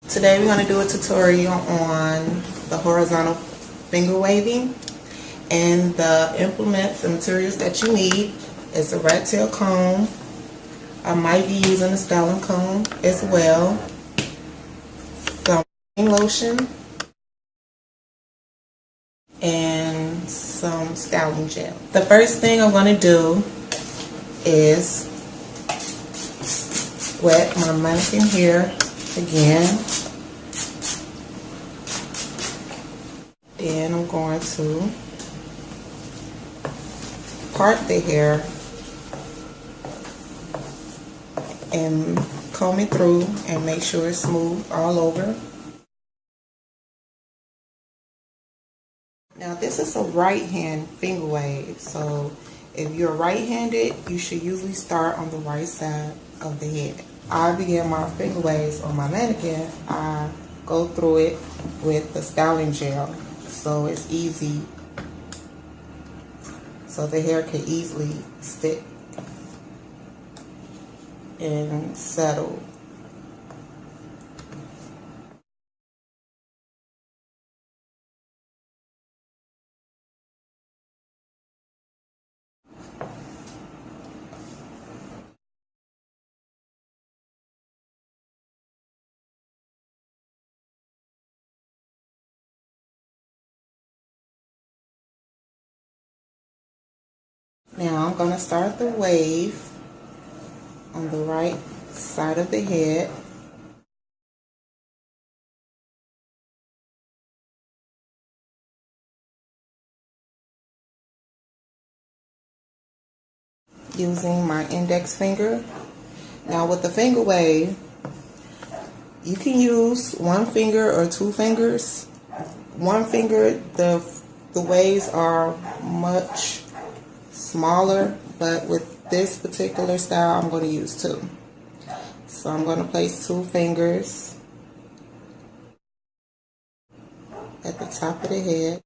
Today we're going to do a tutorial on the horizontal finger waving, and the implements and materials that you need is a rat tail comb. I might be using a styling comb as well, some lotion, and some styling gel. The first thing I'm going to do is wet my mannequin hair again. Then I'm going to part the hair and comb it through and make sure it's smooth all over. Now this is a right hand finger wave, so if you're right-handed, you should usually start on the right side of the head. I begin my finger waves on my mannequin. I go through it with the styling gel, so it's easy, so the hair can easily stick and settle. Now I'm going to start the wave on the right side of the head. Using my index finger. Now with the finger wave, you can use one finger or two fingers. One finger, the waves are much smaller, but with this particular style I'm going to use two. So I'm going to place two fingers at the top of the head,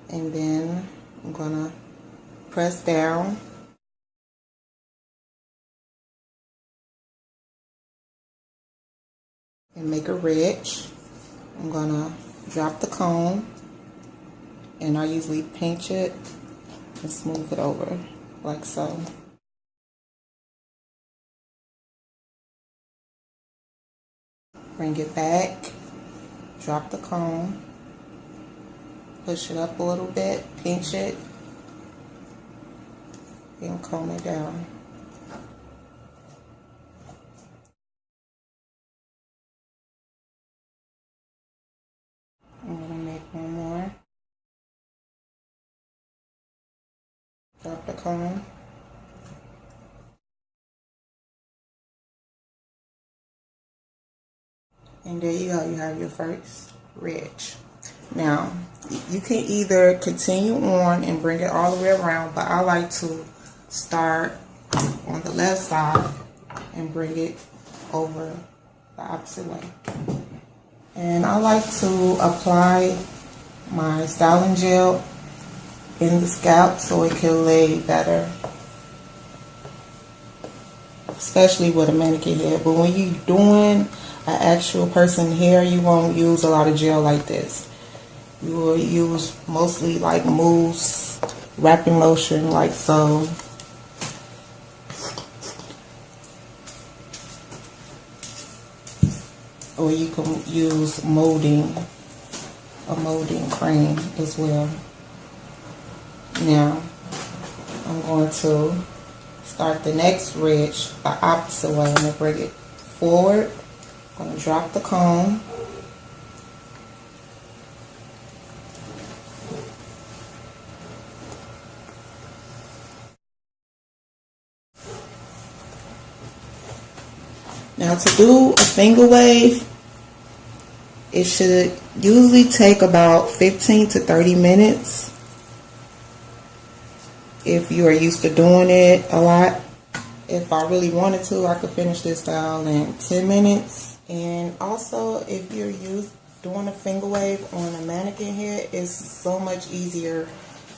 and then I'm going to press down and make a ridge. I'm going to drop the comb, and I usually pinch it and smooth it over like so. Bring it back, drop the comb, push it up a little bit, pinch it, and comb it down. I'm going to make one more. Drop the comb. And there you go, you have your first ridge. Now, you can either continue on and bring it all the way around, but I like to start on the left side and bring it over the opposite way. And I like to apply my styling gel in the scalp so it can lay better, especially with a mannequin head. But when you're doing an actual person hair, you won't use a lot of gel like this. You will use mostly like mousse, wrapping lotion, like so. Or you can use molding, a molding cream as well. Now, I'm going to start the next ridge the opposite way. I'm going to bring it forward. I'm going to drop the comb. Now to do a finger wave, it should usually take about 15 to 30 minutes. If you are used to doing it a lot. If I really wanted to, I could finish this style in 10 minutes. And also, if you're doing a finger wave on a mannequin head, it's so much easier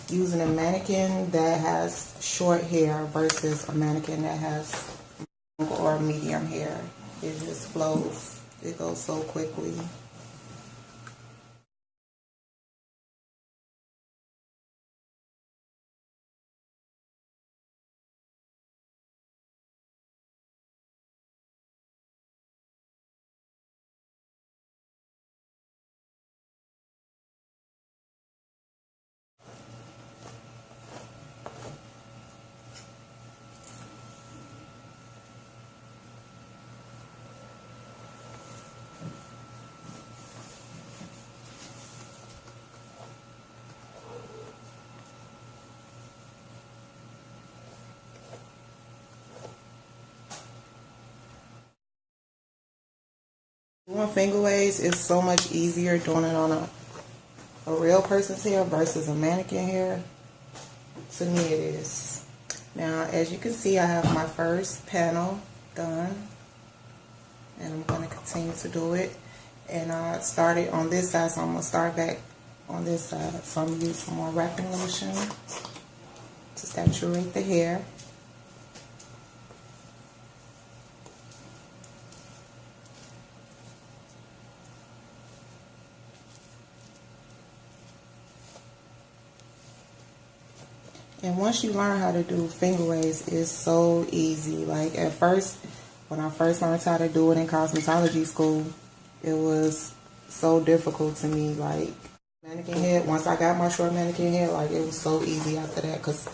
using a mannequin that has short hair versus a mannequin that has long or medium hair. It just flows It goes so quickly. Doing finger waves is so much easier doing it on a real person's hair versus a mannequin hair. To me it is. Now as you can see, I have my first panel done, and I'm going to continue to do it. And I started on this side, so I'm going to start back on this side. So I'm going to use some more wrapping lotion to saturate the hair. And once you learn how to do finger waves, it's so easy. Like at first, when I first learned how to do it in cosmetology school, it was so difficult to me. Like mannequin head, once I got my short mannequin head, like it was so easy after that. Because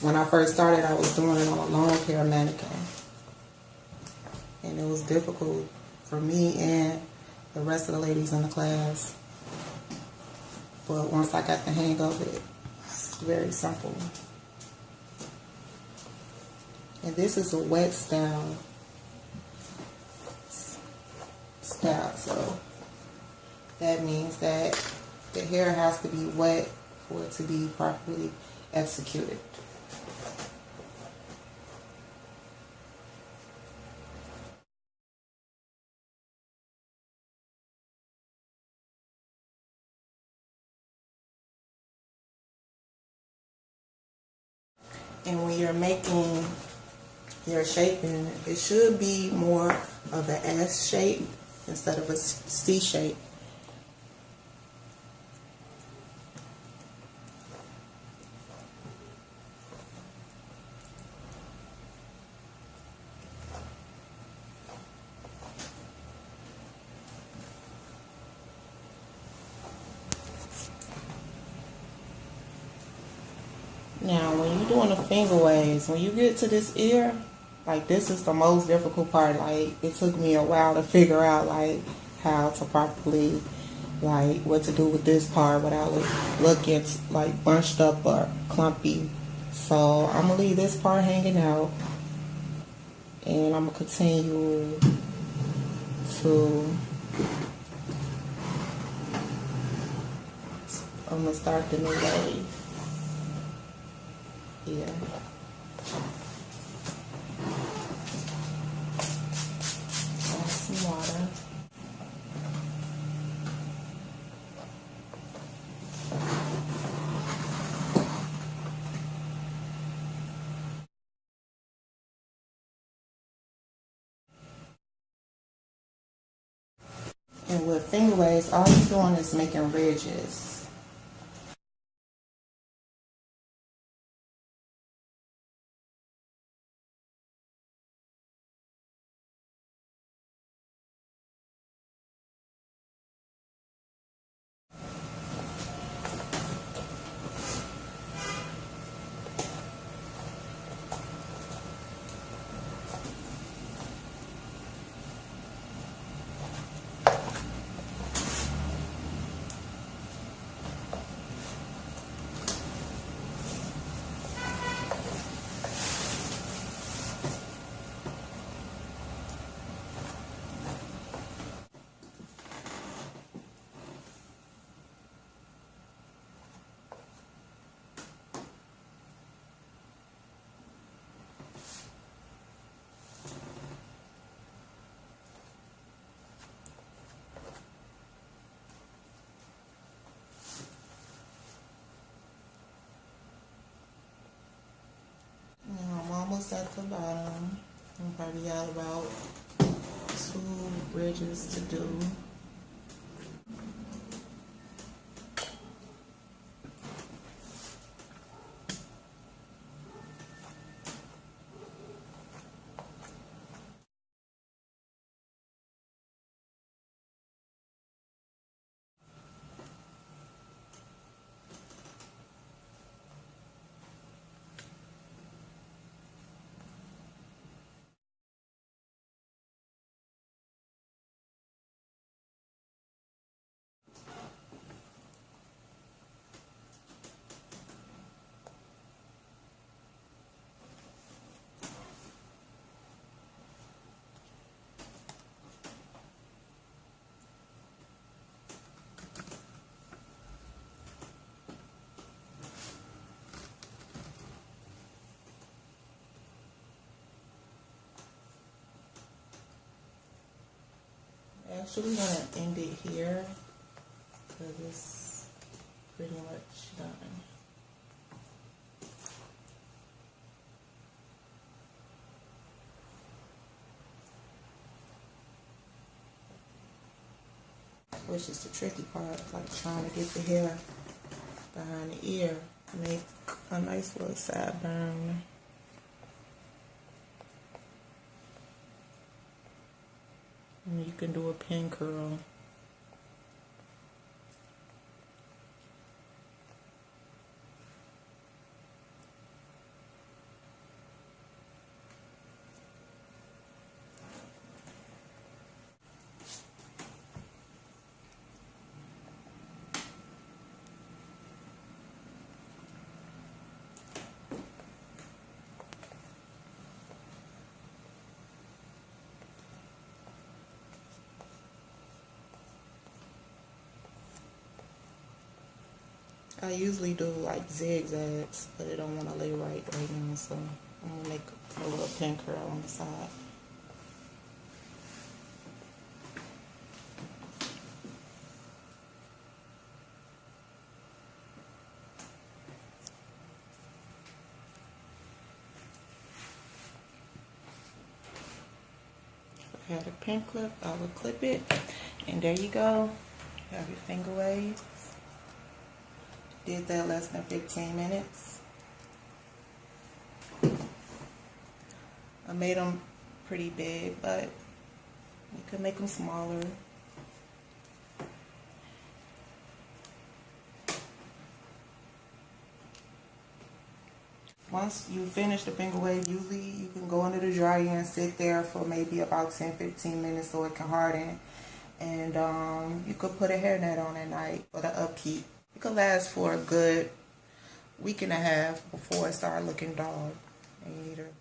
when I first started, I was doing it on a long hair mannequin. And it was difficult for me and the rest of the ladies in the class. But once I got the hang of it, it's very simple. And this is a wet style, so that means that the hair has to be wet for it to be properly executed. And when you're making your shaping, it should be more of an S shape instead of a C shape. Now, when you're doing the finger waves, when you get to this ear, like this is the most difficult part. Like it took me a while to figure out like how to properly, like what to do with this part without it looking like bunched up or clumpy. So I'm gonna leave this part hanging out, and I'm gonna continue to. I'm gonna start the new wave. Yeah. Add some water. And with finger waves, all you're doing is making ridges. Almost at the bottom. I'm probably got about 2 bridges to do. Actually gonna end it here because it's pretty much done. Which is the tricky part, like trying to get the hair behind the ear, make a nice little sideburn. And you can do a pin curl. I usually do like zigzags, but it don't want to lay right now, so I'm gonna make a little pin curl on the side. If I had a pin clip, I would clip it, and there you go. You have your finger waves. Did that less than 15 minutes. I made them pretty big, but you could make them smaller. Once you finish the finger wave, usually you can go under the dryer and sit there for maybe about 10-15 minutes so it can harden. And you could put a hairnet on at night for the upkeep. It could last for a good week and a half before it starts looking dull.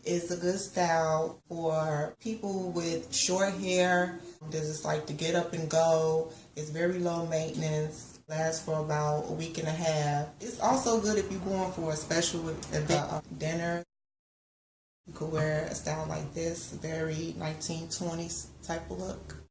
It's a good style for people with short hair. This is like to get up and go. It's very low maintenance. Lasts for about a week and a half. It's also good if you're going for a special event, dinner. You could wear a style like this, very 1920s type of look.